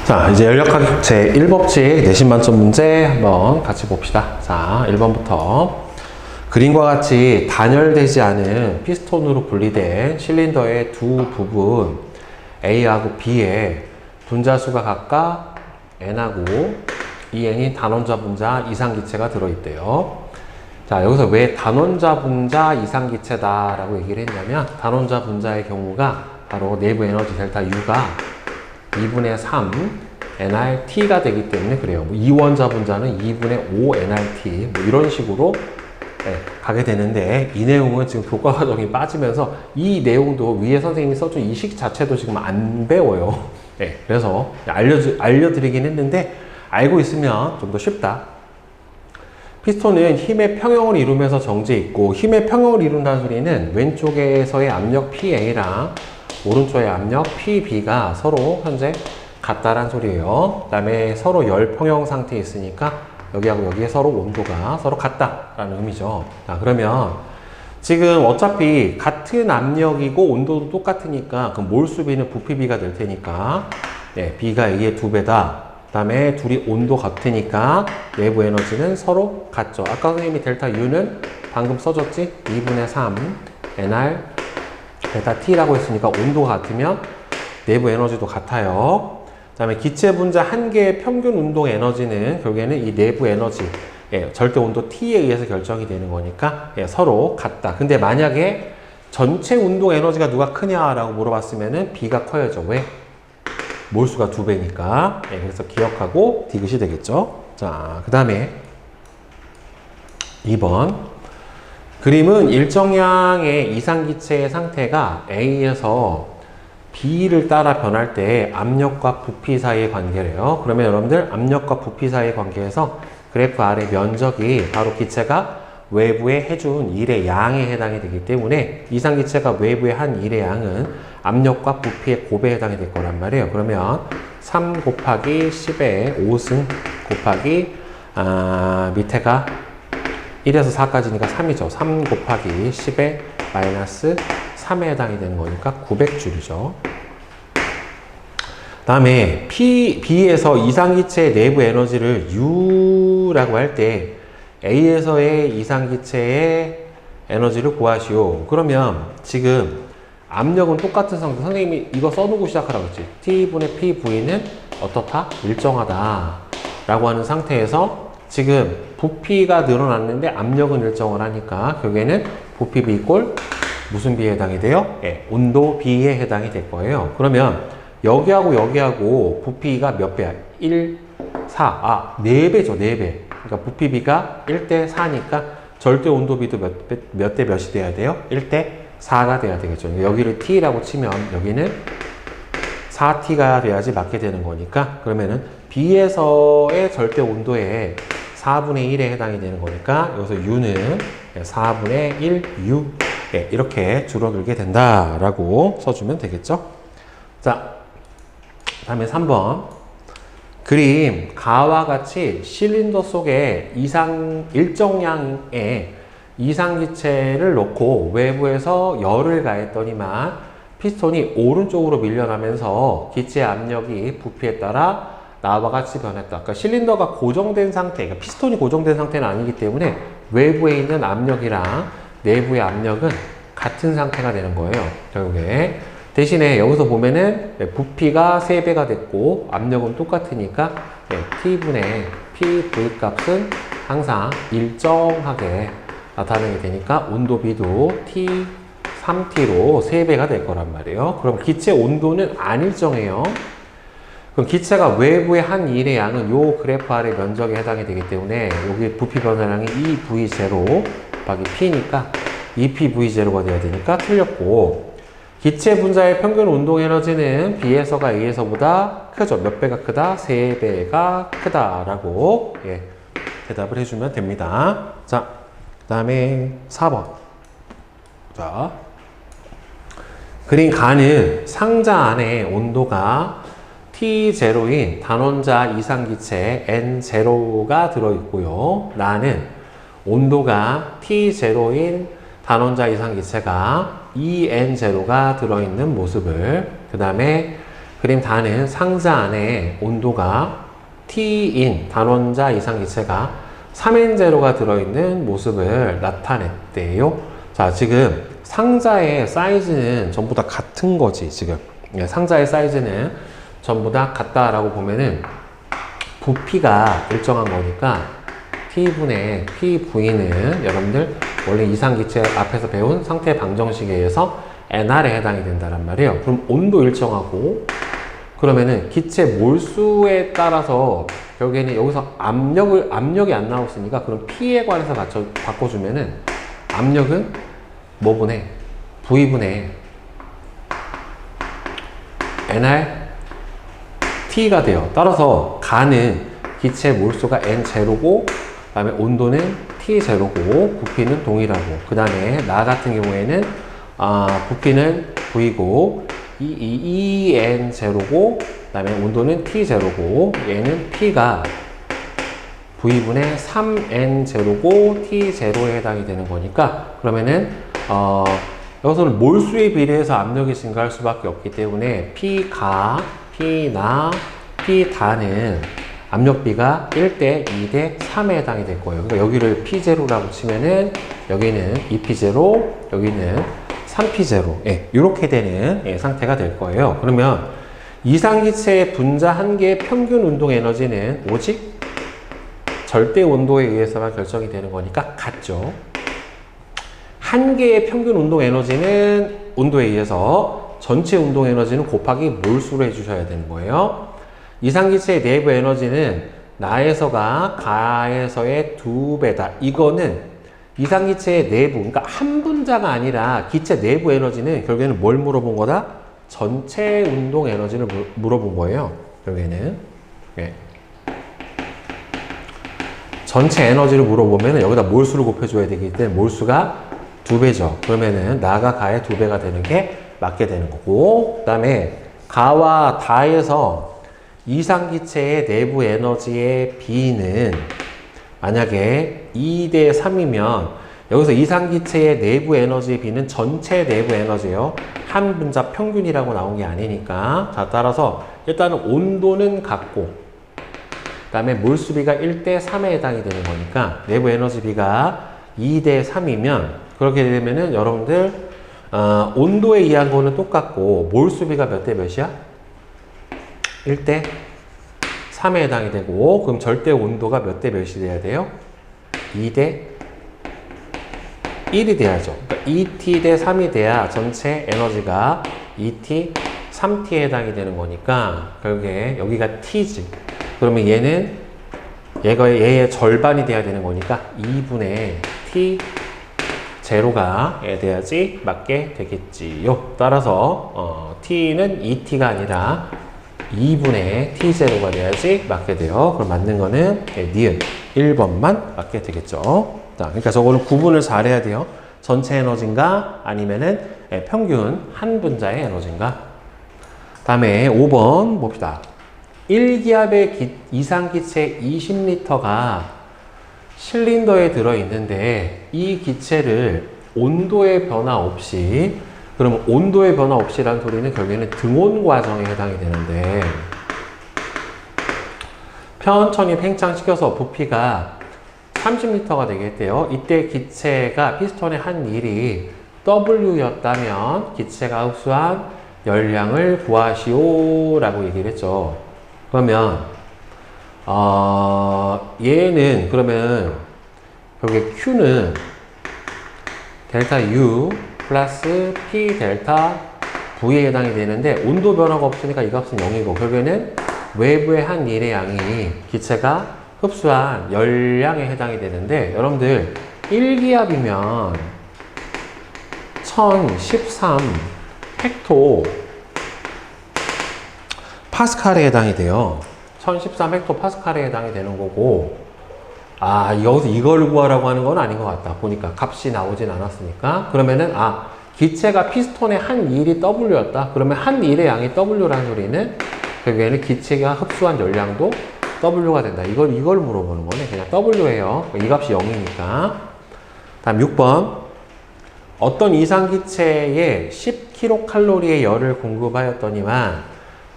자, 이제 연력학 제1법칙 내신 만점 문제 한번 같이 봅시다. 자, 1번부터. 그림과 같이 단열되지 않은 피스톤으로 분리된 실린더의 두 부분 A하고 B에 분자수가 각각 N하고 EN이 단원자 분자 이상기체가 들어있대요. 자, 여기서 왜 단원자 분자 이상기체다 라고 얘기를 했냐면, 단원자 분자의 경우가 바로 내부 에너지 델타 U가 2분의 3 nRT가 되기 때문에 그래요. 뭐 이원자 분자는 2분의 5 nRT 뭐 이런 식으로 가게 되는데, 이 내용은 지금 교과 과정이 빠지면서 이 내용도 위에 선생님이 써준 이 식 자체도 지금 안 배워요. 그래서 알려드리긴 했는데 알고 있으면 좀 더 쉽다. 피스톤은 힘의 평형을 이루면서 정지해 있고, 힘의 평형을 이룬다는 소리는 왼쪽에서의 압력 PA랑 오른쪽의 압력 PB가 서로 현재 같다란 소리예요. 그 다음에 서로 열 평형 상태에 있으니까 여기하고 여기에 서로 온도가 서로 같다라는 의미죠. 자, 그러면 지금 어차피 같은 압력이고 온도도 똑같으니까 그 몰수비는 부피비가 될 테니까 B가 A의 2배다. 그 다음에 둘이 온도 같으니까 내부 에너지는 서로 같죠. 아까 선생님이 델타 U는 방금 써줬지? 2분의 3 nR 델타 T라고 했으니까 온도가 같으면 내부 에너지도 같아요. 그 다음에 기체 분자 한 개의 평균 운동 에너지는 결국에는 이 내부 에너지, 절대 온도 T에 의해서 결정이 되는 거니까 서로 같다. 근데 만약에 전체 운동 에너지가 누가 크냐라고 물어봤으면은 B가 커야죠. 왜? 몰수가 2배니까. 그래서 기억하고 디귿이 되겠죠. 자, 그 다음에 2번. 그림은 일정량의 이상기체의 상태가 A에서 B를 따라 변할 때 압력과 부피 사이의 관계래요. 그러면 여러분들 압력과 부피 사이의 관계에서 그래프 아래 면적이 바로 기체가 외부에 해준 일의 양에 해당이 되기 때문에 이상기체가 외부에 한 일의 양은 압력과 부피의 곱에 해당이 될 거란 말이에요. 그러면 3 곱하기 10의 5승 곱하기 밑에가 1에서 4까지니까 3이죠. 3 곱하기 10의 마이너스 3에 해당이 되는 거니까 900줄이죠. 다음에 B에서 이상기체의 내부 에너지를 U라고 할 때 A에서의 이상기체의 에너지를 구하시오. 그러면 지금 압력은 똑같은 상태. 선생님이 이거 써놓고 시작하라고 했지. T분의 PV는 어떻다? 일정하다 라고 하는 상태에서 지금 부피가 늘어났는데 압력은 일정을 하니까 결국에는 부피 B 꼴 무슨 B에 해당이 돼요? 온도 B에 해당이 될 거예요. 그러면 여기하고 여기하고 부피가 몇 배야? 1, 4. 4배죠. 4배. 그러니까 부피 B가 1대 4니까 절대 온도 B도 몇 대 몇이 돼야 돼요? 1대 4가 돼야 되겠죠. 여기를 T라고 치면 여기는 4T가 돼야지 맞게 되는 거니까, 그러면은 B에서의 절대 온도에 4분의 1에 해당이 되는 거니까 여기서 U는 4분의 1 U 이렇게 줄어들게 된다라고 써주면 되겠죠. 자, 다음에 3번. 그림 가와 같이 실린더 속에 일정량의 이상기체를 놓고 외부에서 열을 가했더니만 피스톤이 오른쪽으로 밀려나면서 기체 압력이 부피에 따라 나와 같이 변했다. 그러니까 실린더가 고정된 상태, 그러니까 피스톤이 고정된 상태는 아니기 때문에 외부에 있는 압력이랑 내부의 압력은 같은 상태가 되는 거예요. 결국에. 대신에 여기서 보면은 부피가 3배가 됐고 압력은 똑같으니까 T분의 PV 값은 항상 일정하게 나타나게 되니까 온도 B도 T, 3T로 3배가 될 거란 말이에요. 그럼 기체 온도는 안 일정해요. 그럼 기체가 외부의 한 일의 양은 요 그래프 아래 면적에 해당이 되기 때문에 여기 부피 변화량이 EV0 곱하기 P니까 EPV0가 돼야 되니까 틀렸고, 기체 분자의 평균 운동 에너지는 B에서가 A에서보다 크죠. 몇 배가 크다? 3배가 크다라고 대답을 해주면 됩니다. 자, 그 다음에 4번. 자, 그린 가는 상자 안에 온도가 T0인 단원자 이상기체 N0가 들어있고요. 나는 온도가 T0인 단원자 이상기체가 EN0가 들어있는 모습을, 그 다음에 그림 다는 상자 안에 온도가 T인 단원자 이상기체가 3N0가 들어있는 모습을 나타냈대요. 자, 지금 상자의 사이즈는 전부 다 같은 거지, 지금. 상자의 사이즈는 전부 다 같다라고 보면은 부피가 일정한 거니까 T분의 PV는 여러분들 원래 이상기체 앞에서 배운 상태 방정식에 의해서 NR에 해당이 된다란 말이에요. 그럼 온도 일정하고 그러면은 기체 몰수에 따라서 결국에는 여기서 압력이 안 나왔으니까 그럼 P에 관해서 바꿔주면은 압력은 뭐분의 V분의 NR T가 돼요. 따라서 가는 기체 몰수가 N0고 그 다음에 온도는 T0고 부피는 동일하고 그 다음에 나 같은 경우에는 부피는 V고 EN0고 그 다음에 온도는 T0고 얘는 P가 V분의 3N0고 T0에 해당이 되는 거니까 그러면은 여기서는 몰수에 비례해서 압력이 증가할 수밖에 없기 때문에 P가, P나, P다는 압력비가 1대 2대 3에 해당이 될 거예요. 그러니까 여기를 P0라고 치면은 여기는 2P0, 여기는 3P0. 예, 이렇게 되는 상태가 될 거예요. 그러면 이상기체의 분자 한 개의 평균 운동 에너지는 오직 절대 온도에 의해서만 결정이 되는 거니까 같죠. 한 개의 평균 운동 에너지는 온도에 의해서 전체 운동 에너지는 곱하기 몰수로 해주셔야 되는 거예요. 이상기체의 내부 에너지는 나에서가 가에서의 2배다. 이거는 이상기체의 내부, 그러니까 한 분자가 아니라 기체 내부 에너지는 결국에는 뭘 물어본 거다? 전체 운동 에너지를 물어본 거예요. 결국에는. 네. 전체 에너지를 물어보면 여기다 몰수를 곱해줘야 되기 때문에 몰수가 2배죠. 그러면은 나가 가의 2배가 되는 게 맞게 되는 거고 그 다음에 가와 다에서 이상기체의 내부 에너지의 비는 만약에 2대 3이면 여기서 이상기체의 내부 에너지의 비는 전체 내부 에너지예요. 한 분자 평균이라고 나온 게 아니니까. 자, 따라서 일단은 온도는 같고 그 다음에 몰수비가 1대 3에 해당이 되는 거니까 내부 에너지비가 2대 3이면 그렇게 되면은 여러분들 온도에 의한 거는 똑같고 몰수비가 몇 대 몇이야? 1대 3에 해당이 되고 그럼 절대 온도가 몇 대 몇이 돼야 돼요? 2대 1이 돼야죠. 그러니까 2T 대 3이 돼야 전체 에너지가 2T, 3T에 해당이 되는 거니까 결국에 여기가 T지. 그러면 얘는 얘의 절반이 돼야 되는 거니까 2분의 T 제로가 돼야지 맞게 되겠지요. 따라서 T는 2T가 아니라 2분의 T0가 돼야지 맞게 돼요. 그럼 맞는 거는 니은 1번만 맞게 되겠죠. 자, 그러니까 저거는 구분을 잘 해야 돼요. 전체 에너지인가 아니면은 평균 한 분자의 에너지인가. 다음에 5번 봅시다. 1기압의 이상기체 20L가 실린더에 들어있는데 이 기체를 온도의 변화 없이 그러면 온도의 변화 없이라는 소리는 결국에는 등온 과정에 해당이 되는데 천천히 팽창시켜서 부피가 30L가 되겠대요. 이때 기체가 피스톤의 한 일이 W였다면 기체가 흡수한 열량을 구하시오 라고 얘기를 했죠. 그러면 얘는 그러면 결국에 Q는 델타 U 플러스 P 델타 V에 해당이 되는데 온도 변화가 없으니까 이 값은 0이고 결국에는 외부의 한 일의 양이 기체가 흡수한 열량에 해당이 되는데 여러분들 1기압이면 1013 헥토 파스칼에 해당이 돼요. 1013 헥토 파스칼에 해당이 되는 거고 여기서 이걸 구하라고 하는 건 아닌 것 같다. 보니까 값이 나오진 않았으니까 그러면은 기체가 피스톤의 한 일이 W였다. 그러면 한 일의 양이 W라는 소리는 결국에는 기체가 흡수한 열량도 W가 된다. 이걸 물어보는 거네. 그냥 W예요. 이 값이 0이니까. 다음 6번. 어떤 이상기체에 10kcal의 열을 공급하였더니만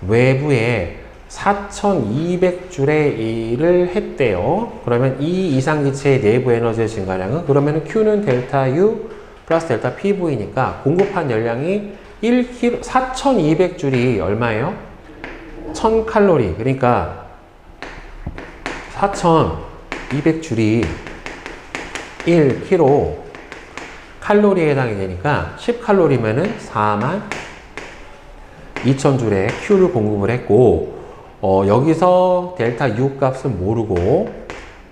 외부에 4200줄의 일을 했대요. 그러면 이 이상기체의 내부 에너지의 증가량은 그러면 Q는 델타 U 플러스 델타 PV니까 공급한 열량이 1kg, 4200줄이 얼마예요? 1000칼로리. 그러니까 4200줄이 1kg 칼로리에 해당이 되니까 10칼로리면은 42,000줄의 Q를 공급을 했고, 여기서 델타 U 값은 모르고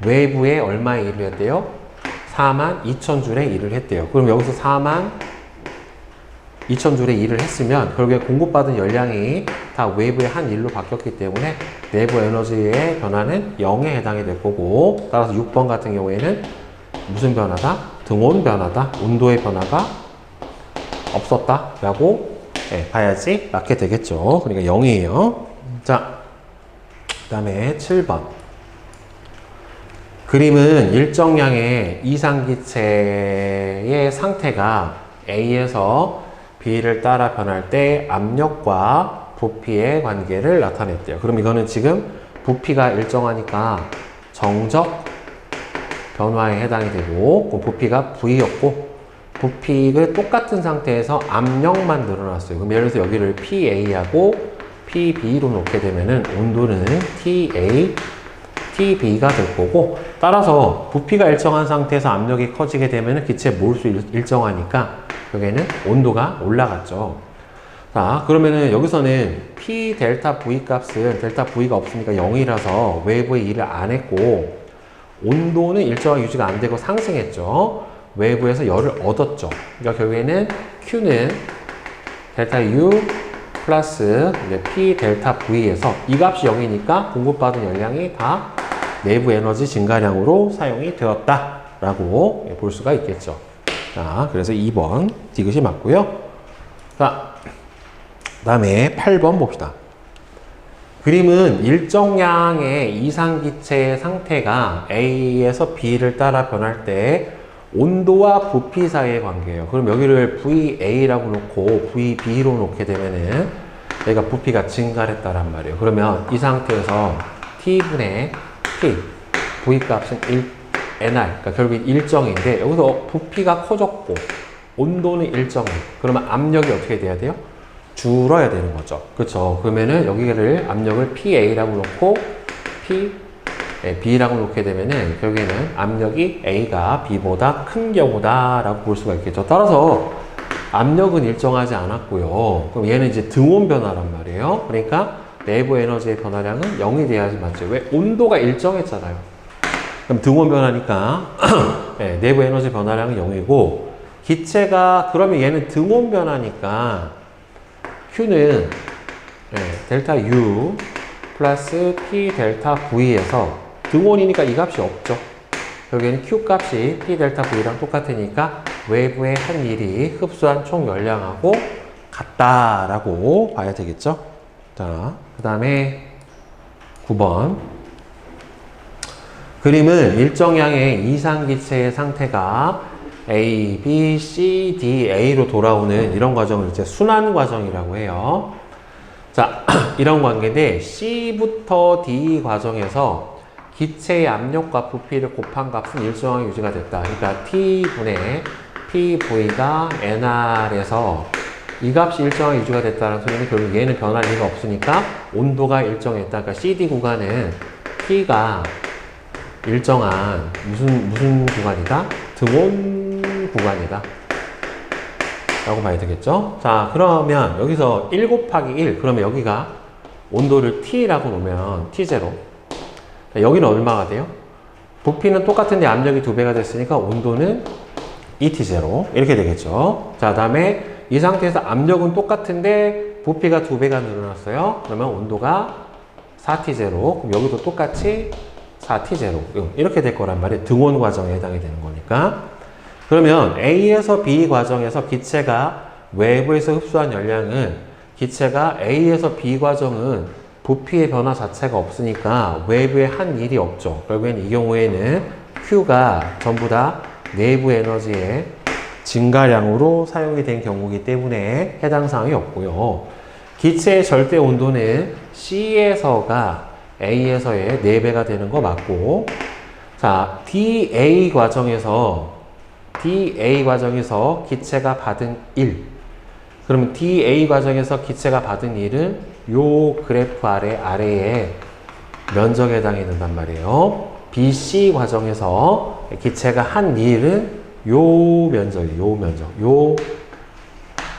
외부에 얼마의 일을 했대요? 42,000줄의 일을 했대요. 그럼 여기서 42,000줄의 일을 했으면 결국에 공급받은 열량이 다 외부의 한 일로 바뀌었기 때문에 내부 에너지의 변화는 0에 해당이 될 거고, 따라서 6번 같은 경우에는 무슨 변화다? 등온 변화다. 온도의 변화가 없었다 라고 봐야지 맞게 되겠죠. 그러니까 0이에요. 자, 그 다음에 7번. 그림은 일정량의 이상기체의 상태가 A에서 B를 따라 변할 때 압력과 부피의 관계를 나타냈대요. 그럼 이거는 지금 부피가 일정하니까 정적 변화에 해당이 되고, 부피가 V였고, 부피가 똑같은 상태에서 압력만 늘어났어요. 그럼 예를 들어서 여기를 PA하고 PB로 놓게 되면은 온도는 TA, TB가 될 거고, 따라서 부피가 일정한 상태에서 압력이 커지게 되면은 기체 몰수 일정하니까 여기에는 온도가 올라갔죠. 자, 그러면은 여기서는 P 델타 V 값은 델타 V가 없으니까 0이라서 외부의 일을 안 했고, 온도는 일정하게 유지가 안 되고 상승했죠. 외부에서 열을 얻었죠. 그러니까 결국에는 Q는 델타 U 플러스 P 델타 V에서 이 값이 0이니까 공급받은 열량이 다 내부 에너지 증가량으로 사용이 되었다라고 볼 수가 있겠죠. 자, 그래서 2번 디귿이 맞고요. 자, 그 다음에 8번 봅시다. 그림은 일정량의 이상기체의 상태가 A에서 B를 따라 변할 때 온도와 부피 사이의 관계예요. 그럼 여기를 VA라고 놓고 VB로 놓게 되면은 여기가 부피가 증가를 했다란 말이에요. 그러면 이 상태에서 T분의 P, V 값은 NR, 그러니까 결국 일정인데 여기서 부피가 커졌고 온도는 일정해. 그러면 압력이 어떻게 돼야 돼요? 줄어야 되는 거죠. 그렇죠? 그러면은 여기를 압력을 PA라고 놓고 B라고 놓게 되면은 결국에는 압력이 A가 B보다 큰 경우다 라고 볼 수가 있겠죠. 따라서 압력은 일정하지 않았고요. 그럼 얘는 이제 등온 변화란 말이에요. 그러니까 내부 에너지의 변화량은 0이 돼야지 맞죠. 왜? 온도가 일정했잖아요. 그럼 등온 변화니까 내부 에너지 변화량은 0이고, 기체가 그러면 얘는 등온 변화니까 Q는 델타 U 플러스 P 델타 V에서 등온이니까 이 값이 없죠. 여기에는 Q 값이 P 델타 V랑 똑같으니까 외부의 한 일이 흡수한 총 열량하고 같다라고 봐야 되겠죠. 자, 그 다음에 9번. 그림은 일정량의 이상기체의 상태가 A, B, C, D, A로 돌아오는 이런 과정을 이제 순환 과정이라고 해요. 자, 이런 관계인데 C부터 D 과정에서 기체의 압력과 부피를 곱한 값은 일정하게 유지가 됐다. 그러니까 T분의 PV가 NR에서 이 값이 일정하게 유지가 됐다는 소리는 결국 얘는 변할 리가 없으니까 온도가 일정했다. 그러니까 CD 구간은 T가 일정한 무슨 구간이다? 등온 구간이다 라고 봐야 되겠죠. 자, 그러면 여기서 1 곱하기 1, 그러면 여기가 온도를 T라고 놓으면 T0. 여기는 얼마가 돼요? 부피는 똑같은데 압력이 2배가 됐으니까 온도는 2T0 이렇게 되겠죠. 자, 다음에 이 상태에서 압력은 똑같은데 부피가 2배가 늘어났어요. 그러면 온도가 4T0. 그럼 여기도 똑같이 4T0 이렇게 될 거란 말이에요. 등온 과정에 해당이 되는 거니까. 그러면 A에서 B 과정에서 기체가 외부에서 흡수한 열량은, 기체가 A에서 B 과정은 부피의 변화 자체가 없으니까 외부에 한 일이 없죠. 결국엔 이 경우에는 Q가 전부 다 내부 에너지의 증가량으로 사용이 된 경우이기 때문에 해당 사항이 없고요. 기체의 절대 온도는 C에서가 A에서의 4배가 되는 거 맞고, 자, dA 과정에서 기체가 받은 1. 그러면 dA 과정에서 기체가 받은 1은 요 그래프 아래에 면적에 해당이 된단 말이에요. BC 과정에서 기체가 한 일은 요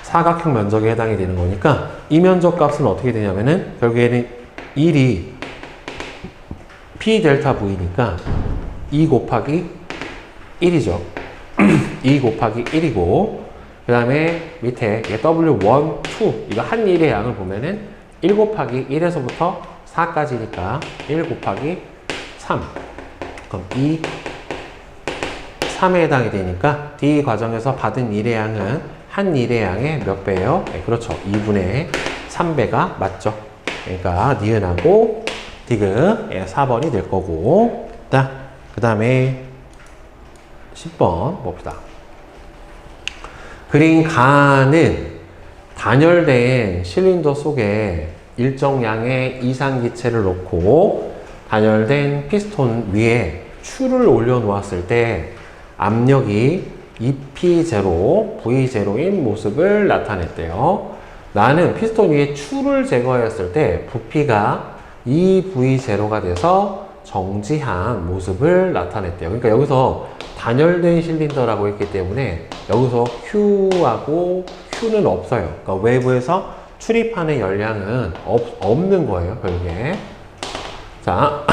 사각형 면적에 해당이 되는 거니까 이 면적 값은 어떻게 되냐면은 결국에는 1이 P 델타 V니까 2 곱하기 1이죠. 2 곱하기 1이고, 그 다음에 밑에 W1, 2 이거 한 일의 양을 보면은 1 곱하기 1에서부터 4까지니까 1 곱하기 3. 그럼 2, 3에 해당이 되니까 D 과정에서 받은 일의 양은 한 일의 양의 몇 배예요? 네, 그렇죠. 2분의 3배가 맞죠. 그러니까 니은하고 디귿 4번이 될 거고. 그 다음에 10번 봅시다. 그린 가는 단열된 실린더 속에 일정 양의 이상기체를 놓고 단열된 피스톤 위에 추를 올려놓았을 때 압력이 EP0, V0인 모습을 나타냈대요. 나는 피스톤 위에 추를 제거했을 때 부피가 EV0가 돼서 정지한 모습을 나타냈대요. 그러니까 여기서 단열된 실린더라고 했기 때문에 여기서 Q하고 Q는 없어요. 그러니까 외부에서 출입하는 열량은 없는 거예요, 결국에. 자,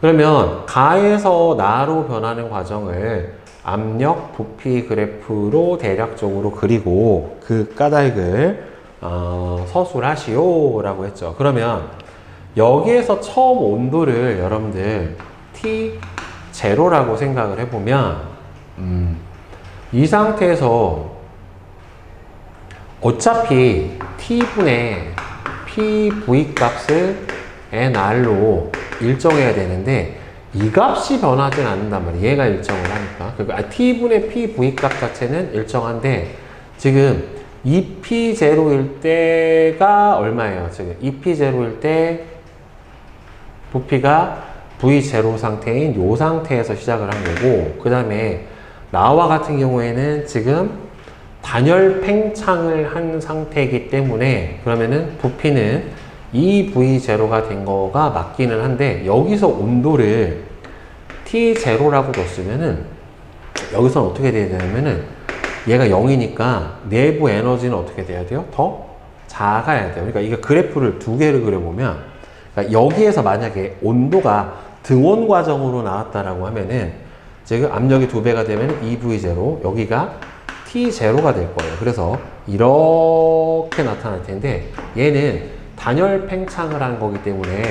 그러면 가에서 나로 변하는 과정을 압력, 부피 그래프로 대략적으로 그리고 그 까닭을 서술하시오 라고 했죠. 그러면 여기에서 처음 온도를 여러분들 T0라고 생각을 해보면 이 상태에서 어차피 T분의 PV 값을 NR로 일정해야 되는데 이 값이 변하진 않는단 말이에요. 얘가 일정을 하니까. 그러니까 T분의 PV 값 자체는 일정한데 지금 EP0일 때가 얼마예요? 지금 EP0일 때 부피가 V0 상태인 요 상태에서 시작을 한 거고, 그 다음에 나와 같은 경우에는 지금 단열 팽창을 한 상태이기 때문에 그러면은 부피는 이 V0가 된 거가 맞기는 한데 여기서 온도를 T0라고 뒀으면은 여기서는 어떻게 돼야 되냐면은 얘가 0이니까 내부 에너지는 어떻게 돼야 돼요? 더 작아야 돼요. 그러니까 이게 그래프를 두 개를 그려보면, 그러니까 여기에서 만약에 온도가 등원 과정으로 나왔다라고 하면은 지금 압력이 2배가 되면 EV0, 여기가 T0가 될 거예요. 그래서 이렇게 나타날 텐데 얘는 단열 팽창을 한 거기 때문에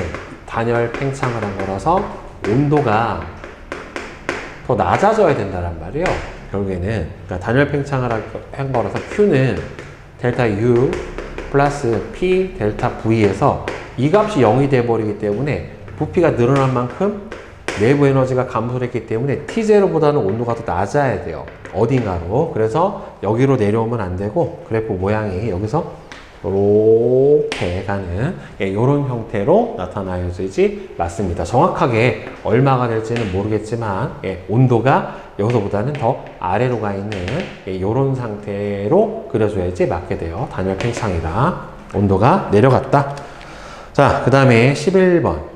단열 팽창을 한 거라서 온도가 더 낮아져야 된다는 말이에요. 결국에는 그러니까 단열 팽창을 한 거라서 Q는 델타 U 플러스 P 델타 V에서 이 값이 0이 돼버리기 때문에 부피가 늘어난 만큼 내부 에너지가 감소를 했기 때문에 T0보다는 온도가 더 낮아야 돼요. 어딘가로. 그래서 여기로 내려오면 안 되고 그래프 모양이 여기서 이렇게 가는 이런 형태로 나타나야지 맞습니다. 정확하게 얼마가 될지는 모르겠지만 온도가 여기서보다는 더 아래로 가 있는 이런 상태로 그려줘야지 맞게 돼요. 단열 팽창이다. 온도가 내려갔다. 자, 그 다음에 11번.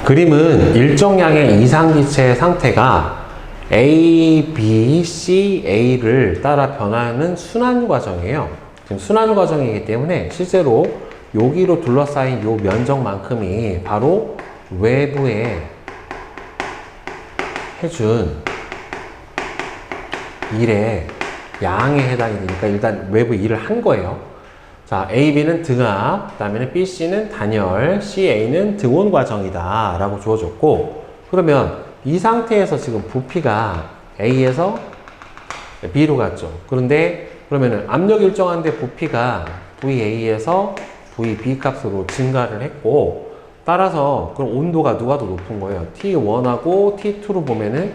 그림은 일정량의 이상기체의 상태가 A, B, C, A를 따라 변하는 순환 과정이에요. 지금 순환 과정이기 때문에 실제로 여기로 둘러싸인 요 면적만큼이 바로 외부에 해준 일의 양에 해당이 되니까 일단 외부 일을 한 거예요. 자, A, B는 등압, 그 다음에는 B, C는 단열, C, A는 등온 과정이다 라고 주어졌고, 그러면 이 상태에서 지금 부피가 A에서 B로 갔죠. 그런데 그러면은 압력 일정한데 부피가 VA에서 VB 값으로 증가를 했고, 따라서 그럼 온도가 누가 더 높은 거예요? T1하고 T2로 보면은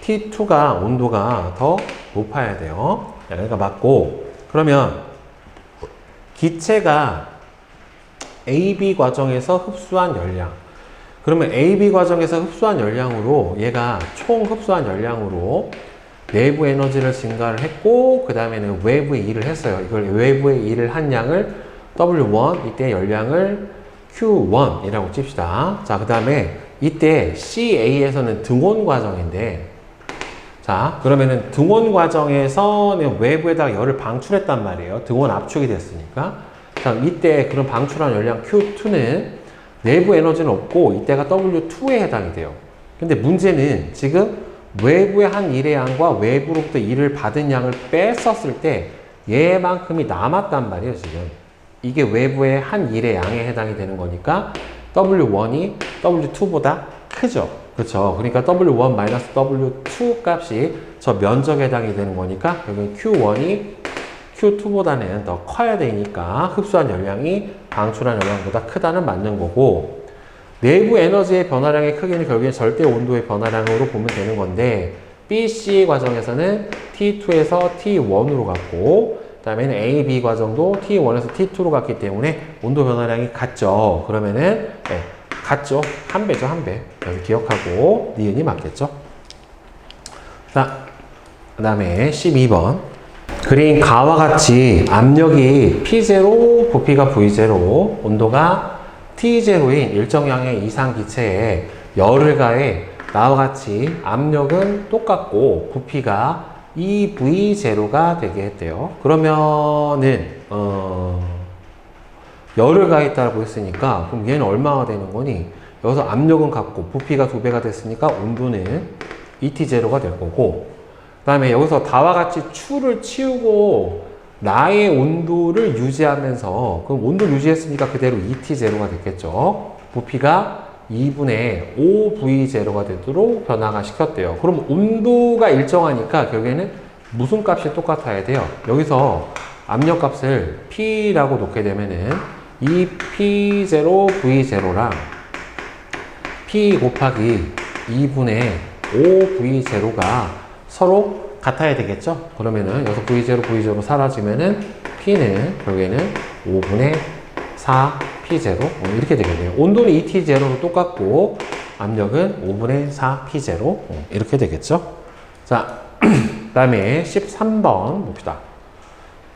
T2가 온도가 더 높아야 돼요. 그러니까 맞고, 그러면 기체가 AB 과정에서 흡수한 열량. 그러면 AB 과정에서 흡수한 열량으로 얘가 총 흡수한 열량으로 내부 에너지를 증가를 했고 그 다음에는 외부에 일을 했어요. 이걸 외부에 일을 한 양을 W1, 이때 열량을 Q1이라고 칩시다. 자, 그 다음에 이때 CA에서는 등온 과정인데, 자, 그러면은 등온 과정에서는 외부에다가 열을 방출했단 말이에요. 등온 압축이 됐으니까. 자, 이때 그런 방출한 열량 Q2는 내부 에너지는 없고 이때가 W2에 해당이 돼요. 근데 문제는 지금 외부의 한 일의 양과 외부로부터 일을 받은 양을 뺐었을 때 얘만큼이 남았단 말이에요, 지금. 이게 외부의 한 일의 양에 해당이 되는 거니까 W1이 W2보다 크죠. 그렇죠. 그러니까 W1-W2 값이 저 면적에 해당이 되는 거니까 여기 Q1이 Q2보다는 더 커야 되니까 흡수한 열량이 방출한 열량보다 크다는 맞는 거고, 내부 에너지의 변화량의 크기는 결국엔 절대 온도의 변화량으로 보면 되는 건데 BC 과정에서는 T2에서 T1으로 갔고 그 다음에는 AB 과정도 T1에서 T2로 갔기 때문에 온도 변화량이 같죠. 그러면은 네, 같죠. 한 배죠, 한 배. 그래서 기억하고 니은이 맞겠죠. 자, 그 다음에 12번. 그린 가와 같이 압력이 P0, 부피가 V0, 온도가 T0인 일정량의 이상 기체에 열을 가해 나와 같이 압력은 똑같고 부피가 2V0가 되게 했대요. 그러면은 열을 가했다고 했으니까 그럼 얘는 얼마가 되는 거니? 여기서 압력은 같고 부피가 2배가 됐으니까 온도는 ET0가 될 거고, 그 다음에 여기서 다와 같이 추를 치우고 나의 온도를 유지하면서, 그럼 온도를 유지했으니까 그대로 ET0가 됐겠죠. 부피가 2분의 5V0가 되도록 변화가 시켰대요. 그럼 온도가 일정하니까 결국에는 무슨 값이 똑같아야 돼요? 여기서 압력 값을 P라고 놓게 되면은 이 P0V0랑 P 곱하기 2분의 5V0가 서로 같아야 되겠죠? 그러면은 여기서 V0, V0 사라지면은 P는 결국에는 5분의 4 P0 이렇게 되겠네요. 온도는 ET0로 똑같고 압력은 5분의 4 P0 이렇게 되겠죠? 자, 그 다음에 13번 봅시다.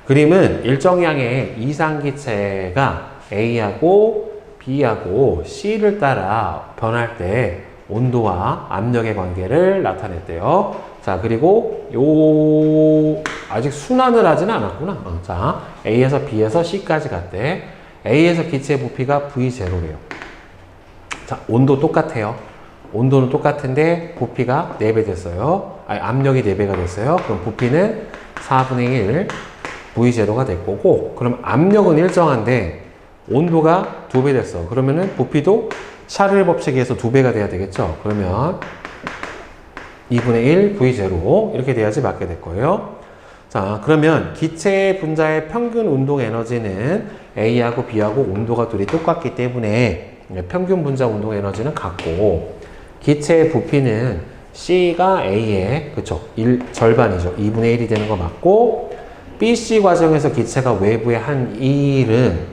그림은 일정량의 이상기체가 A하고 B하고 C를 따라 변할 때 온도와 압력의 관계를 나타냈대요. 자, 그리고 아직 순환을 하지는 않았구나. 자, A에서 B에서 C까지 갔대. A에서 기체 부피가 V0래요. 자, 온도 똑같아요. 온도는 똑같은데 부피가 4배 됐어요. 아니, 압력이 4배가 됐어요. 그럼 부피는 4분의 1 V0가 될 거고, 그럼 압력은 일정한데 온도가 2배 됐어. 그러면은 부피도 샤를 법칙에 의해서 2배가 돼야 되겠죠. 그러면 2분의 1 V0 이렇게 돼야지 맞게 될 거예요. 자, 그러면 기체 분자의 평균 운동 에너지는 A하고 B하고 온도가 둘이 똑같기 때문에 평균 분자 운동 에너지는 같고, 기체의 부피는 C가 A의 그쵸 절반이죠. 2분의 1이 되는 거 맞고, BC 과정에서 기체가 외부에 한 일은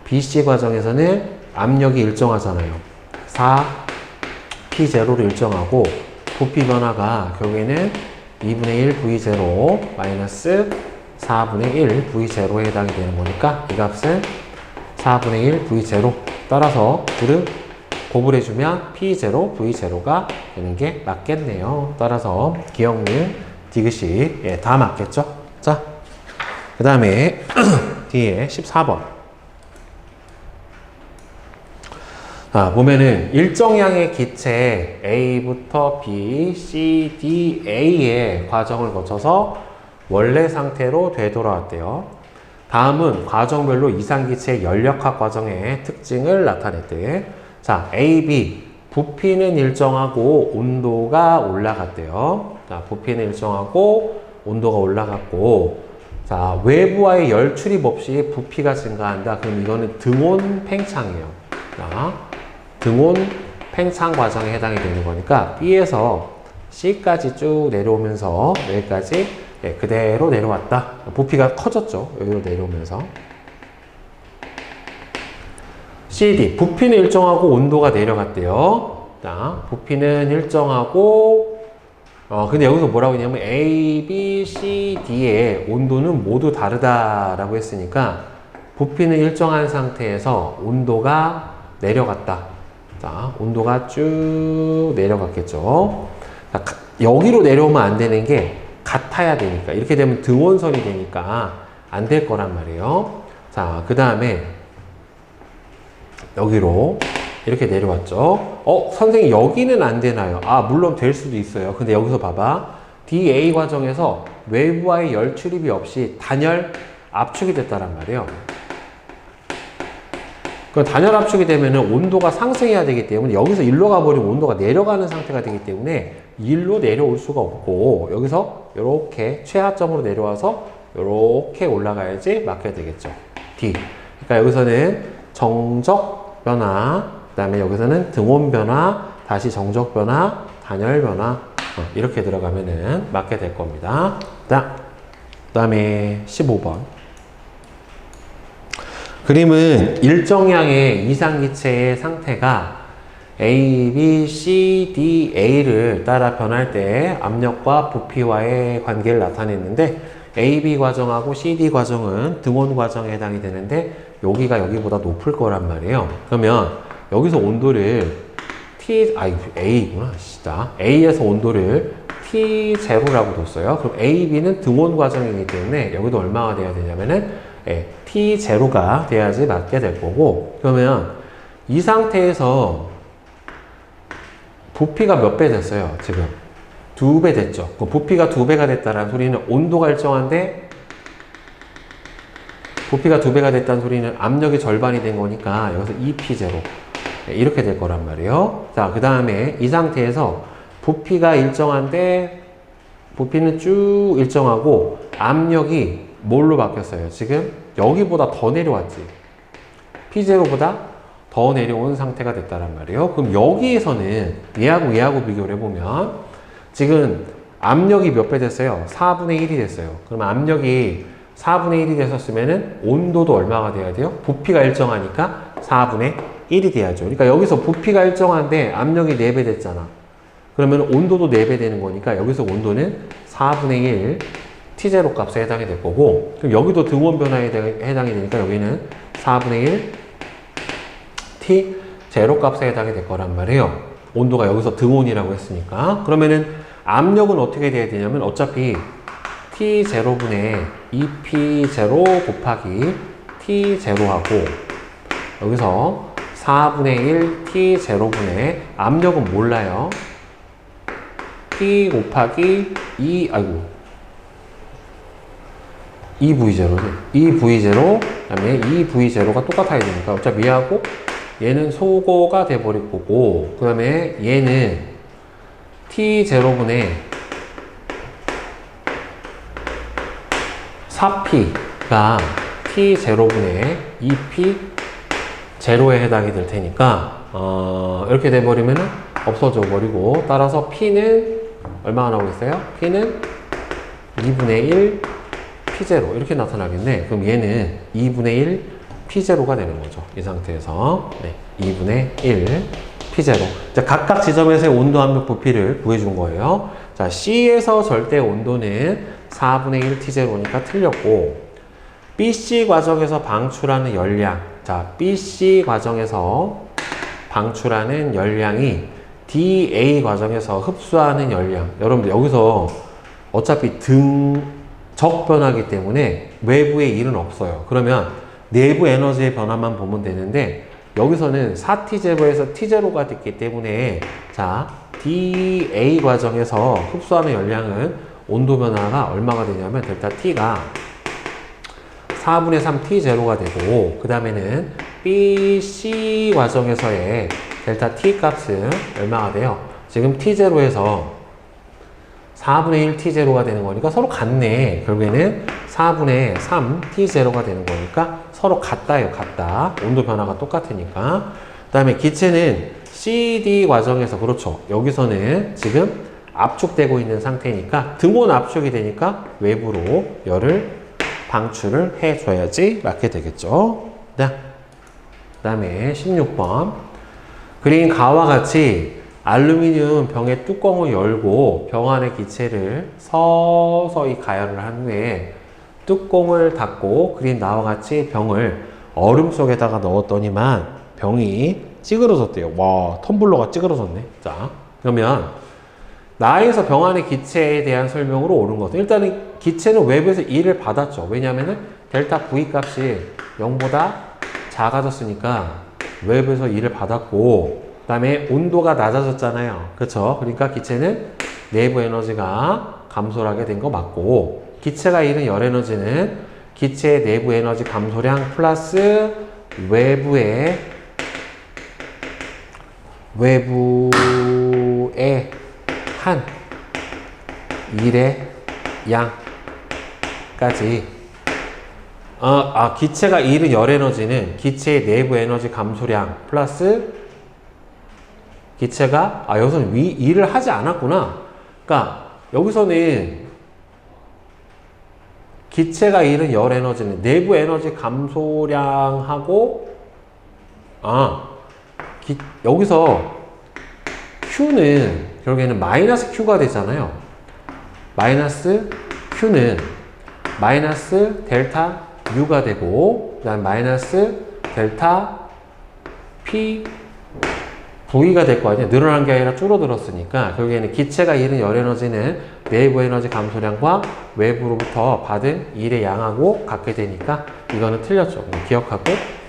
BC 과정에서는 압력이 일정하잖아요. 4 P0로 일정하고 부피 변화가 결국에는 2분의 1 V0 마이너스 4분의 1 V0에 해당이 되는 거니까 이 값은 4분의 1 V0 따라서 둘을 고불해주면 P0 V0가 되는 게 맞겠네요. 따라서 기억는 디귿이 예, 다 맞겠죠? 자, 그 다음에 뒤에 14번. 자, 보면은 일정량의 기체 A부터 B, C, D, A의 과정을 거쳐서 원래 상태로 되돌아왔대요. 다음은 과정별로 이상기체의 연력학 과정의 특징을 나타냈대. 자, A, B. 부피는 일정하고 온도가 올라갔대요. 자, 부피는 일정하고 온도가 올라갔고, 자, 외부와의 열 출입 없이 부피가 증가한다. 그럼 이거는 등온 팽창이에요. 자, 등온 팽창 과정에 해당이 되는 거니까 B에서 C까지 쭉 내려오면서 여기까지 예, 그대로 내려왔다. 부피가 커졌죠. 여기로 내려오면서. CD, 부피는 일정하고 온도가 내려갔대요. 자, 부피는 일정하고, 근데 여기서 뭐라고 했냐면 A, B, C, D의 온도는 모두 다르다라고 했으니까 부피는 일정한 상태에서 온도가 내려갔다. 자, 온도가 쭉 내려갔겠죠. 자, 여기로 내려오면 안 되는 게 같아야 되니까. 이렇게 되면 등원선이 되니까 안 될 거란 말이에요. 자, 그 다음에 여기로 이렇게 내려왔죠. 선생님 여기는 안 되나요? 물론 될 수도 있어요. 근데 여기서 봐봐. DA 과정에서 외부와의 열 출입이 없이 단열 압축이 됐다란 말이에요. 그 단열 압축이 되면 온도가 상승해야 되기 때문에 여기서 일로 가버리면 온도가 내려가는 상태가 되기 때문에 일로 내려올 수가 없고 여기서 이렇게 최하점으로 내려와서 이렇게 올라가야지 맞게 되겠죠. D. 그러니까 여기서는 정적 변화, 그 다음에 여기서는 등온 변화, 다시 정적 변화, 단열 변화 이렇게 들어가면은 맞게 될 겁니다. 자, 그 다음에 15번. 그림은 일정량의 이상기체의 상태가 A, B, C, D, A를 따라 변할 때 압력과 부피와의 관계를 나타냈는데 A, B 과정하고 C, D 과정은 등온 과정에 해당이 되는데 여기가 여기보다 높을 거란 말이에요. 그러면 여기서 온도를 A구나. 진짜. A에서 온도를 T0라고 뒀어요. 그럼 A, B는 등온 과정이기 때문에 여기도 얼마가 돼야 되냐면은 T0가 돼야지 맞게 될 거고 그러면 이 상태에서 부피가 몇 배 됐어요? 지금 2배 됐죠. 부피가 2배가 됐다는 소리는 온도가 일정한데 부피가 2배가 됐다는 소리는 압력이 절반이 된 거니까 여기서 2P0 이렇게 될 거란 말이에요. 자, 그 다음에 이 상태에서 부피가 일정한데 부피는 쭉 일정하고 압력이 뭘로 바뀌었어요? 지금 여기보다 더 내려왔지. P0보다 더 내려온 상태가 됐다란 말이에요. 그럼 여기에서는 얘하고 비교를 해보면 지금 압력이 몇 배 됐어요? 4분의 1이 됐어요. 그러면 압력이 4분의 1이 됐었으면은 온도도 얼마가 돼야 돼요? 부피가 일정하니까 4분의 1이 돼야죠. 그러니까 여기서 부피가 일정한데 압력이 4배 됐잖아. 그러면 온도도 4배 되는 거니까 여기서 온도는 4분의 1 T0 값에 해당이 될 거고 그럼 여기도 등원 변화에 해당이 되니까 여기는 4분의 1 T0 값에 해당이 될 거란 말이에요. 온도가 여기서 등온이라고 했으니까 그러면은 압력은 어떻게 돼야 되냐면 어차피 T0분의 2P0 곱하기 T0하고 여기서 4분의 1 T0분의 압력은 몰라요. T 곱하기 2V0지. 2V0, 그 다음에 2V0가 똑같아야 되니까 어차피 얘하고 얘는 소거가 돼버릴 거고 그 다음에 얘는 T0분의 4P가 T0분의 2P0에 해당이 될 테니까 이렇게 돼버리면 없어져 버리고 따라서 P는 얼마가 나오고 있어요? P는 2분의 1 P0 이렇게 나타나겠네. 그럼 얘는 2분의 1 P0가 되는 거죠. 이 상태에서 2분의 1 P0. 자, 각각 지점에서의 온도, 압력, 부피를 구해준 거예요. 자, C에서 절대 온도는 4분의 1 T0니까 틀렸고 BC 과정에서 방출하는 열량. 자, BC 과정에서 방출하는 열량이 DA 과정에서 흡수하는 열량. 여러분들 여기서 어차피 적 변화기 때문에 외부의 일은 없어요. 그러면 내부 에너지의 변화만 보면 되는데 여기서는 4T0에서 T0가 됐기 때문에 자 DA 과정에서 흡수하는 열량은 온도 변화가 얼마가 되냐면 델타 T가 4분의 3 T0가 되고 그 다음에는 BC 과정에서의 델타 T 값은 얼마가 돼요? 지금 T0에서 4분의 1 T0가 되는 거니까 서로 같네. 결국에는 4분의 3 T0가 되는 거니까 서로 같다요. 같다. 온도 변화가 똑같으니까. 그 다음에 기체는 CD 과정에서 그렇죠. 여기서는 지금 압축되고 있는 상태니까 등온 압축이 되니까 외부로 열을 방출을 해줘야지 맞게 되겠죠. 네. 다음에 16번. 그린 가와 같이 알루미늄 병의 뚜껑을 열고 병 안의 기체를 서서히 가열을 한 후에 뚜껑을 닫고 그린 나와 같이 병을 얼음 속에다가 넣었더니만 병이 찌그러졌대요. 와, 텀블러가 찌그러졌네. 자, 그러면 나에서 병 안의 기체에 대한 설명으로 옳은 것은 일단은 기체는 외부에서 2를 받았죠. 왜냐하면 델타 V 값이 0보다 작아졌으니까 외부에서 2를 받았고, 그 다음에 온도가 낮아졌잖아요. 그쵸? 그러니까 기체는 내부 에너지가 감소를 하게 된 거 맞고, 기체가 잃은 열 에너지는 기체의 내부 에너지 감소량 플러스 외부의 한 일의 양까지 기체가 잃은 열 에너지는 기체의 내부 에너지 감소량 플러스 기체가 여기서는 일을 하지 않았구나. 그러니까 여기서는 기체가 잃은 열 에너지는 내부 에너지 감소량하고 여기서 Q는 결국에는 마이너스 Q가 되잖아요. 마이너스 Q는 마이너스 델타 U가 되고, 그 다음 마이너스 델타 P V가 될 거 아니에요. 늘어난 게 아니라 줄어들었으니까 결국에는 기체가 잃은 열 에너지는 내부 에너지 감소량과 외부로부터 받은 일의 양하고 같게 되니까 이거는 틀렸죠. 기억하고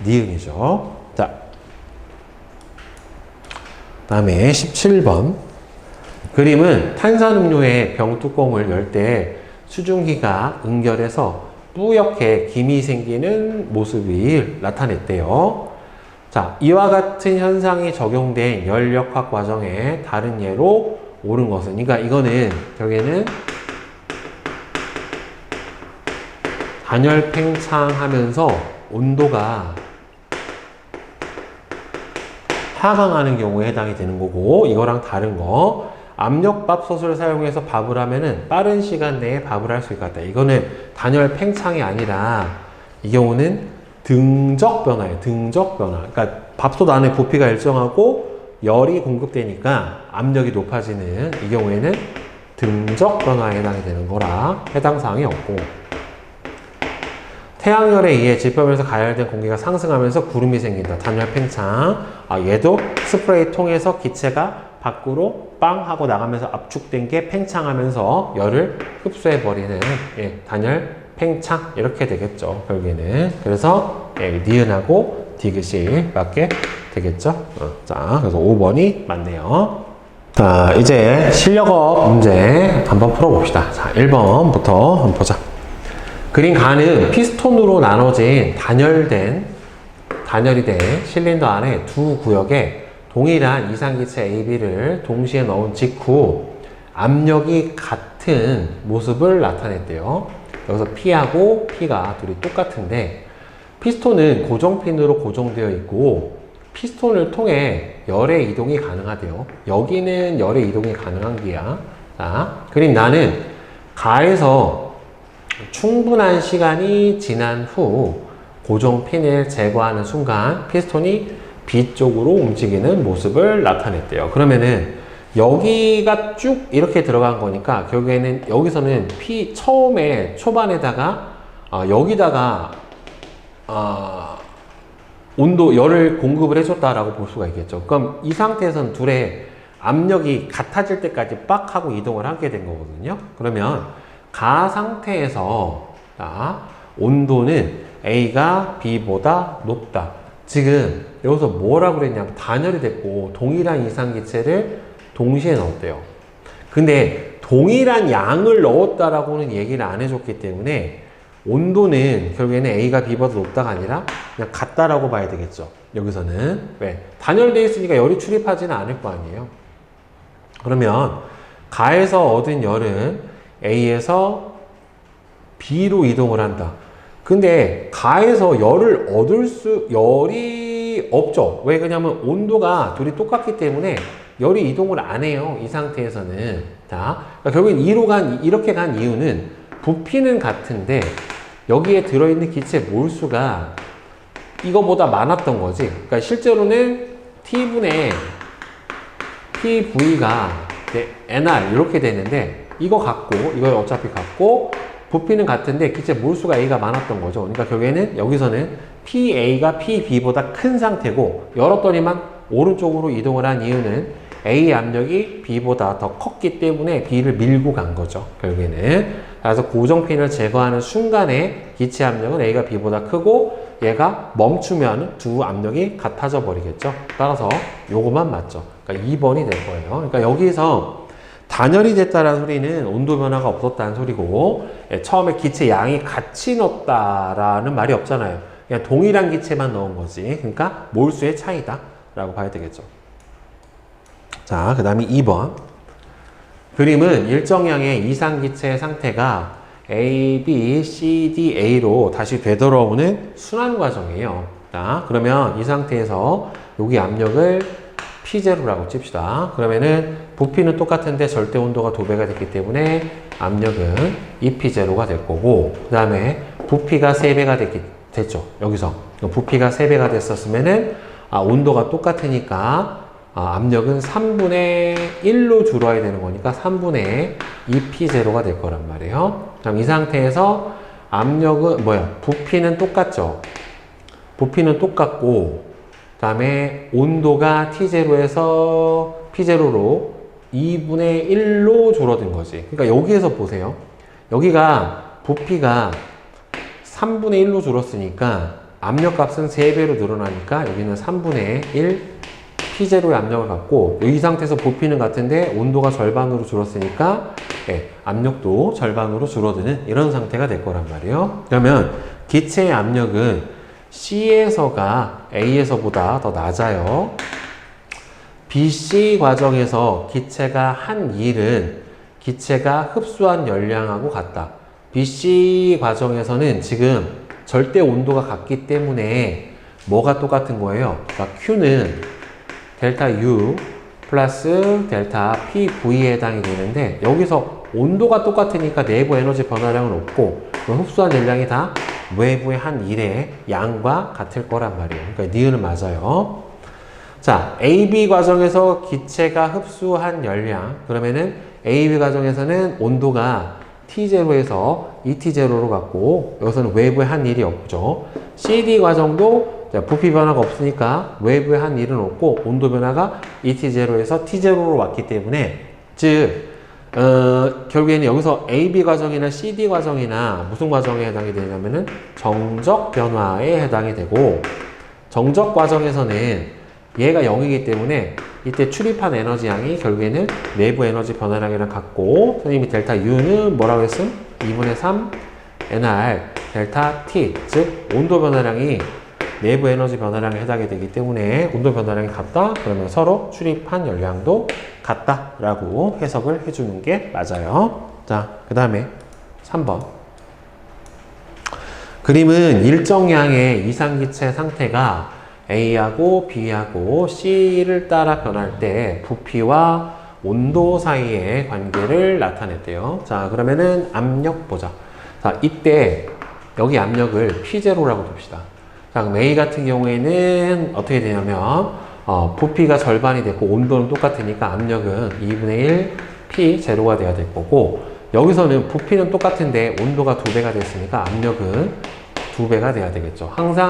니은이죠. 자, 다음에 17번. 그림은 탄산음료의 병뚜껑을 열 때 수증기가 응결해서 뿌옇게 김이 생기는 모습을 나타냈대요. 자, 이와 같은 현상이 적용된 열역학 과정의 다른 예로 옳은 것은, 그러니까 이거는 결국에는 단열 팽창하면서 온도가 하강하는 경우에 해당이 되는 거고, 이거랑 다른 거 압력밥솥을 사용해서 밥을 하면은 빠른 시간 내에 밥을 할 수 있겠다. 이거는 단열 팽창이 아니라 이 경우는 등적 변화예요. 등적 변화. 그러니까 밥솥 안에 부피가 일정하고 열이 공급되니까 압력이 높아지는 이 경우에는 등적 변화에 해당이 되는 거라 해당 사항이 없고, 태양열에 의해 지표면에서 가열된 공기가 상승하면서 구름이 생긴다. 단열 팽창. 얘도 스프레이 통에서 기체가 밖으로 빵 하고 나가면서 압축된 게 팽창하면서 열을 흡수해버리는 단열 팽창 이렇게 되겠죠. 결국에는. 그래서 니은하고 디귿이 맞게 되겠죠. 자, 그래서 5번이 맞네요. 자, 이제 실력업 문제 한번 풀어봅시다. 자, 1번부터 한번 보자. 그린 가는 피스톤으로 나눠진 단열이 된 실린더 안에 두 구역에 동일한 이상기체 AB를 동시에 넣은 직후 압력이 같은 모습을 나타냈대요. 여기서 P하고 P가 둘이 똑같은데, 피스톤은 고정핀으로 고정되어 있고 피스톤을 통해 열의 이동이 가능하대요. 여기는 열의 이동이 가능한 기야. 자, 그림 나는 가에서 충분한 시간이 지난 후 고정핀을 제거하는 순간 피스톤이 B 쪽으로 움직이는 모습을 나타냈대요. 그러면은 여기가 쭉 이렇게 들어간 거니까 결국에는 여기서는 처음에 초반에다가 여기다가 온도 열을 공급을 해줬다라고 볼 수가 있겠죠. 그럼 이 상태에서는 둘의 압력이 같아질 때까지 빡 하고 이동을 하게 된 거거든요. 그러면 가 상태에서 온도는 A가 B보다 높다. 지금 여기서 뭐라고 그랬냐면 단열이 됐고 동일한 이상기체를 동시에 넣었대요. 근데 동일한 양을 넣었다라고는 얘기를 안 해줬기 때문에 온도는 결국에는 A가 B보다 높다가 아니라 그냥 같다라고 봐야 되겠죠. 여기서는. 왜? 단열되어 있으니까 열이 출입하지는 않을 거 아니에요. 그러면 가에서 얻은 열은 A에서 B로 이동을 한다. 근데 가에서 열이 없죠. 왜? 그러냐면 온도가 둘이 똑같기 때문에 열이 이동을 안 해요. 이 상태에서는. 자, 그러니까 결국엔 이렇게 간 이유는 부피는 같은데 여기에 들어있는 기체 몰수가 이거보다 많았던 거지. 그러니까 실제로는 T분의 PV가 NR 이렇게 되는데 이거 어차피 같고 부피는 같은데 기체 몰수가 A가 많았던 거죠. 그러니까 결국에는 여기서는 PA가 PB보다 큰 상태고 열었더니만 오른쪽으로 이동을 한 이유는 A 압력이 B보다 더 컸기 때문에 B를 밀고 간 거죠. 결국에는. 그래서 고정핀을 제거하는 순간에 기체 압력은 A가 B보다 크고 얘가 멈추면 두 압력이 같아져 버리겠죠. 따라서 요거만 맞죠. 그러니까 2번이 될 거예요. 그러니까 여기서 단열이 됐다는 소리는 온도 변화가 없었다는 소리고 처음에 기체 양이 같이 넣었다라는 말이 없잖아요. 그냥 동일한 기체만 넣은 거지. 그러니까 몰수의 차이다 라고 봐야 되겠죠. 자, 그 다음에 2번 그림은 일정량의 이상기체의 상태가 A, B, C, D, A로 다시 되돌아오는 순환 과정이에요. 자, 그러면 이 상태에서 여기 압력을 P0라고 칩시다. 그러면은 부피는 똑같은데 절대 온도가 2배가 됐기 때문에 압력은 2P0가 될 거고, 그 다음에 부피가 3배가 됐죠. 여기서 부피가 3배가 됐었으면은 온도가 똑같으니까 압력은 3분의 1로 줄어야 되는 거니까 3분의 2P0가 될 거란 말이에요. 그럼 이 상태에서 압력은 부피는 똑같죠. 부피는 똑같고 그 다음에 온도가 T0에서 P0로 2분의 1로 줄어든 거지. 그러니까 여기에서 보세요. 여기가 부피가 3분의 1로 줄었으니까 압력값은 3배로 늘어나니까 여기는 3분의 1 P0의 압력을 갖고 이 상태에서 부피는 같은데 온도가 절반으로 줄었으니까 압력도 절반으로 줄어드는 이런 상태가 될 거란 말이에요. 그러면 기체의 압력은 C에서가 A에서보다 더 낮아요. BC 과정에서 기체가 한 일은 기체가 흡수한 열량하고 같다. BC 과정에서는 지금 절대 온도가 같기 때문에 뭐가 똑같은 거예요? 그러니까 Q는 델타 U 플러스 델타 PV에 해당이 되는데 여기서 온도가 똑같으니까 내부 에너지 변화량은 없고 흡수한 열량이 다 외부의 한 일의 양과 같을 거란 말이에요. 그러니까 니은은 맞아요. 자, AB 과정에서 기체가 흡수한 열량 그러면은 AB 과정에서는 온도가 T0에서 ET0로 갔고 여기서는 외부의 한 일이 없죠. CD 과정도 부피 변화가 없으니까 외부의 한 일은 없고 온도 변화가 ET0에서 T0로 왔기 때문에 즉 결국에는 여기서 AB 과정이나 CD 과정이나 무슨 과정에 해당이 되냐면은 정적 변화에 해당이 되고 정적 과정에서는 얘가 0이기 때문에 이때 출입한 에너지 양이 결국에는 내부 에너지 변화량이랑 같고 선생님이 델타 U는 뭐라고 했음? 2분의 3 NR 델타 T 즉 온도 변화량이 내부 에너지 변화량에 해당이 되기 때문에 온도 변화량이 같다? 그러면 서로 출입한 열량도 같다 라고 해석을 해주는 게 맞아요. 자, 그 다음에 3번 그림은 일정량의 이상기체 상태가 A하고 B하고 C를 따라 변할 때 부피와 온도 사이의 관계를 나타냈대요. 자, 그러면은 압력 보자. 자, 이때 여기 압력을 P0라고 둡시다. 자, 그럼 A 같은 경우에는 어떻게 되냐면 부피가 절반이 됐고 온도는 똑같으니까 압력은 2분의 1 P0가 돼야 될 거고 여기서는 부피는 똑같은데 온도가 2배가 됐으니까 압력은 2배가 돼야 되겠죠. 항상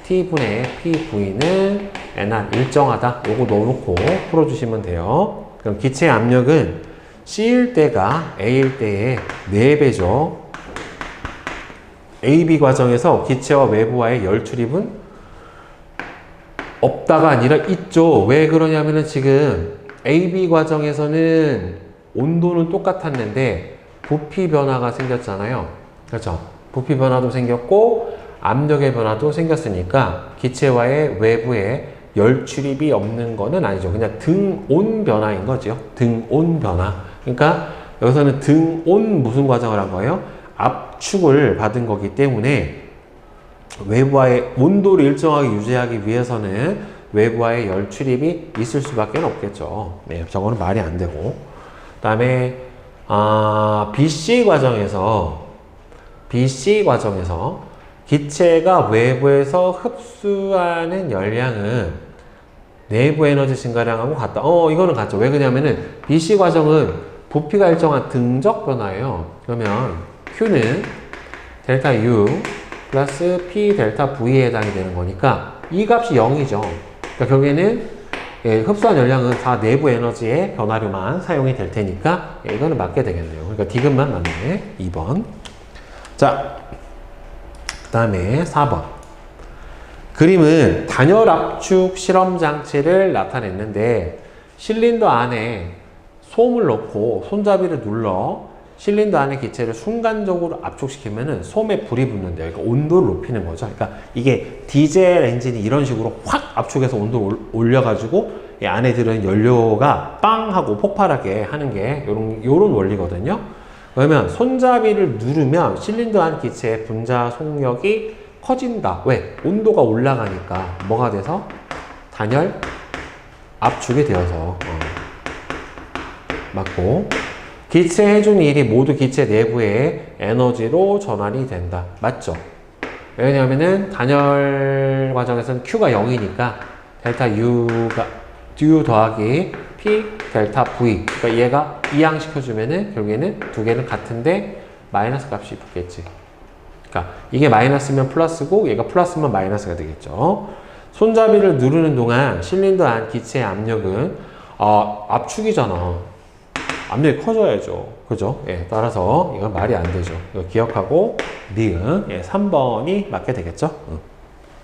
T분의 PV는 NR 일정하다. 요거 넣어놓고 풀어주시면 돼요. 그럼 기체의 압력은 C일 때가 A일 때의 4배죠. AB 과정에서 기체와 외부와의 열 출입은 없다가 아니라 있죠. 왜 그러냐면은 지금 AB 과정에서는 온도는 똑같았는데 부피 변화가 생겼잖아요. 그렇죠? 부피 변화도 생겼고 압력의 변화도 생겼으니까 기체와의 외부에 열 출입이 없는 거는 아니죠. 그냥 등온 변화인 거죠. 등온 변화. 그러니까 여기서는 등온 무슨 과정을 한 거예요? 압축을 받은 거기 때문에 외부와의 온도를 일정하게 유지하기 위해서는 외부와의 열 출입이 있을 수밖에 없겠죠. 네, 저거는 말이 안 되고. 그 다음에 BC 과정에서 기체가 외부에서 흡수하는 열량은 내부 에너지 증가량하고 같다. 이거는 같죠. 왜 그러냐면은 BC 과정은 부피가 일정한 등적 변화예요. 그러면 Q는 델타 U 플러스 P 델타 V에 해당이 되는 거니까 이 값이 0이죠. 그러니까 결국에는 흡수한 열량은 다 내부 에너지의 변화료만 사용이 될 테니까 이거는 맞게 되겠네요. 그러니까 디귿만 맞네. 2번. 자, 그 다음에 4번. 그림은 단열 압축 실험 장치를 나타냈는데 실린더 안에 솜을 넣고 손잡이를 눌러 실린더 안의 기체를 순간적으로 압축시키면은 솜에 불이 붙는데요. 그러니까 온도를 높이는 거죠. 그러니까 이게 디젤 엔진이 이런 식으로 확 압축해서 온도를 올려가지고 이 안에 들은 연료가 빵 하고 폭발하게 하는 게 요런 원리거든요. 그러면 손잡이를 누르면 실린더 안 기체의 분자 속력이 커진다. 왜? 온도가 올라가니까 뭐가 돼서? 단열 압축이 되어서 맞고 기체 해준 일이 모두 기체 내부의 에너지로 전환이 된다. 맞죠? 왜냐하면은 단열 과정에서는 Q가 0이니까 델타 U가 U 더하기 P 델타 V 그러니까 얘가 이항시켜주면은 결국에는 두 개는 같은데 마이너스 값이 붙겠지. 그러니까 이게 마이너스면 플러스고 얘가 플러스면 마이너스가 되겠죠. 손잡이를 누르는 동안 실린더 안 기체의 압력은 압축이잖아. 압력이 커져야죠. 그죠? 예, 따라서 이건 말이 안 되죠. 이거 기억하고 니은 3번이 맞게 되겠죠?